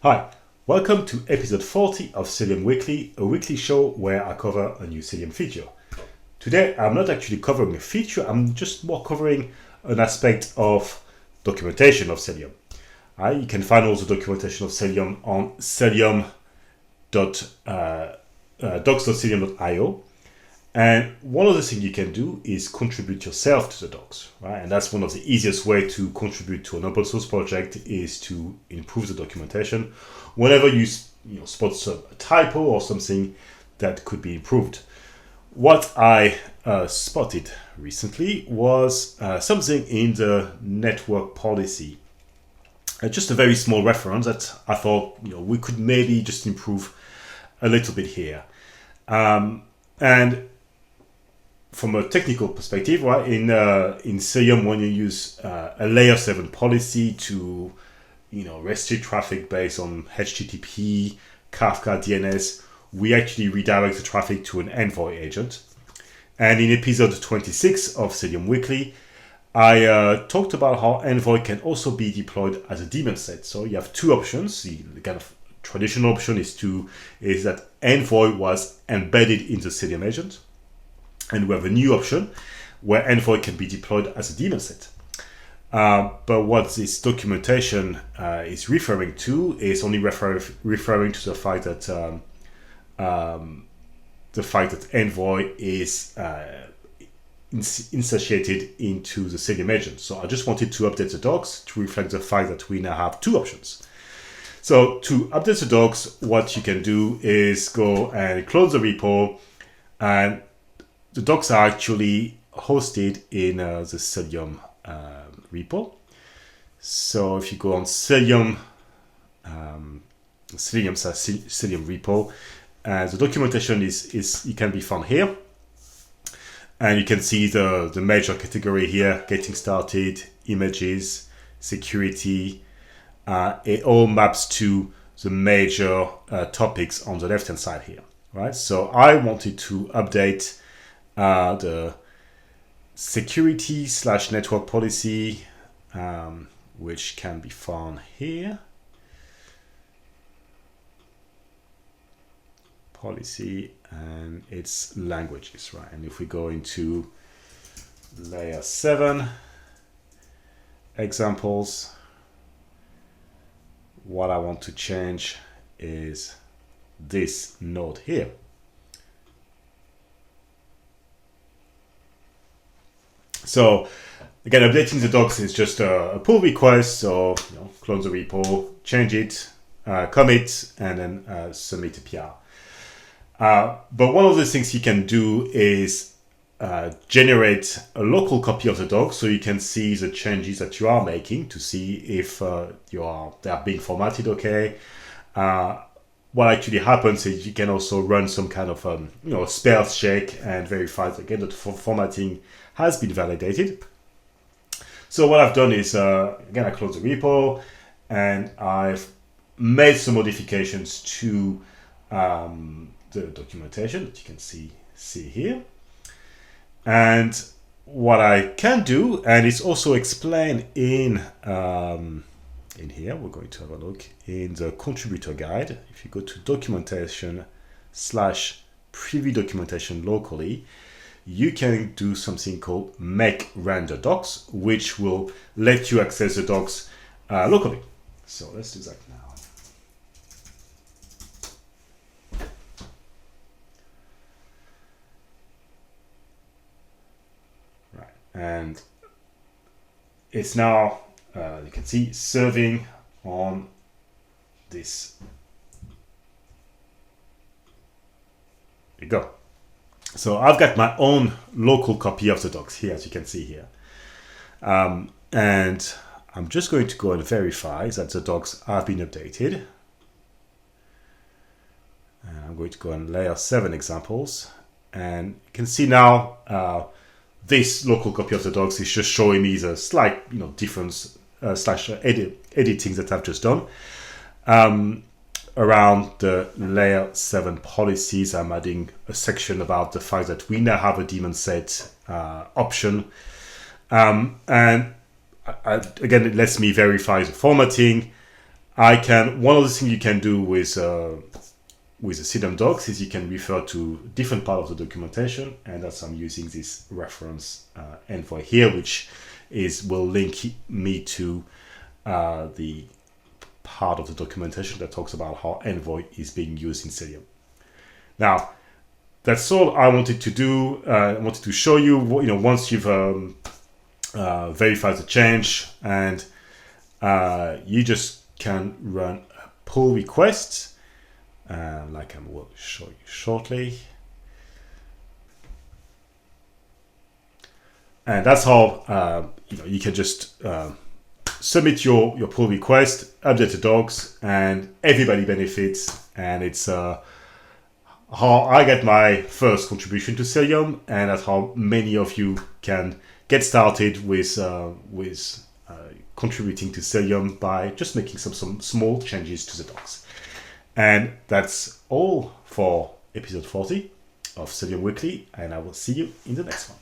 Hi, welcome to episode 40 of Cilium Weekly, a weekly show where I cover a new Cilium feature. Today, I'm not actually covering a feature, I'm just more covering an aspect of documentation of Cilium. You can find all the documentation of Cilium on docs.cilium.io. And one of the things you can do is contribute yourself to the docs, right? And that's one of the easiest way to contribute to an open source project is to improve the documentation. Whenever you spot a typo or something that could be improved. What I spotted recently was something in the network policy. Just a very small reference that I thought we could maybe just improve a little bit here. And from a technical perspective, right, in Cilium, when you use a layer 7 policy to restrict traffic based on HTTP, Kafka, DNS, we actually redirect the traffic to an Envoy agent. And in episode 26 of Cilium Weekly, I talked about how Envoy can also be deployed as a daemon set. So you have two options. The kind of traditional option is that Envoy was embedded in the Cilium agent. And we have a new option where Envoy can be deployed as a daemon set. But what this documentation is referring to is only referring to the fact that Envoy is instantiated into the Cilium agent. So I just wanted to update the docs to reflect the fact that we now have two options. So to update the docs, what you can do is go and clone the repo, and the docs are actually hosted in the Cilium repo. So if you go on Cilium repo, the documentation it can be found here, and you can see the major category here: getting started, images, security. It all maps to the major topics on the left hand side here, right? So I wanted to update the security/network policy, which can be found here. Policy and its languages, right? And if we go into layer 7 examples, what I want to change is this node here. So again, updating the docs is just a pull request. So clone the repo, change it, commit, and then submit a PR. But one of the things you can do is generate a local copy of the docs, so you can see the changes that you are making to see if they are being formatted okay. What actually happens is you can also run some kind of spell check and verify that again that formatting has been validated. So what I've done is again I close the repo and I've made some modifications to the documentation that you can see here. And what I can do, and it's also explained in here, we're going to have a look in the contributor guide. If you go to documentation/preview documentation locally, you can do something called make render docs, which will let you access the docs locally. So let's do that now. And it's now, you can see, serving on this. There you go. So I've got my own local copy of the docs here, as you can see here. And I'm just going to go and verify that the docs have been updated. And I'm going to go on layer 7 examples. And you can see now, this local copy of the docs is just showing me the slight, difference editing that I've just done. Around the layer 7 policies, I'm adding a section about the fact that we now have a daemon set option. And again, it lets me verify the formatting. One of the things you can do with the Cilium docs is you can refer to different part of the documentation, and that's I'm using this reference envoy here, which will link me to the part of the documentation that talks about how envoy is being used in Cilium. Now, that's all I wanted to do. I wanted to show you, once you've verified the change, and you just can run a pull request, like I will show you shortly. And that's how you can just submit your pull request, update the docs, and everybody benefits. And it's how I get my first contribution to Cilium, and that's how many of you can get started with contributing to Cilium by just making some small changes to the docs. And that's all for episode 40 of Cilium Weekly, and I will see you in the next one.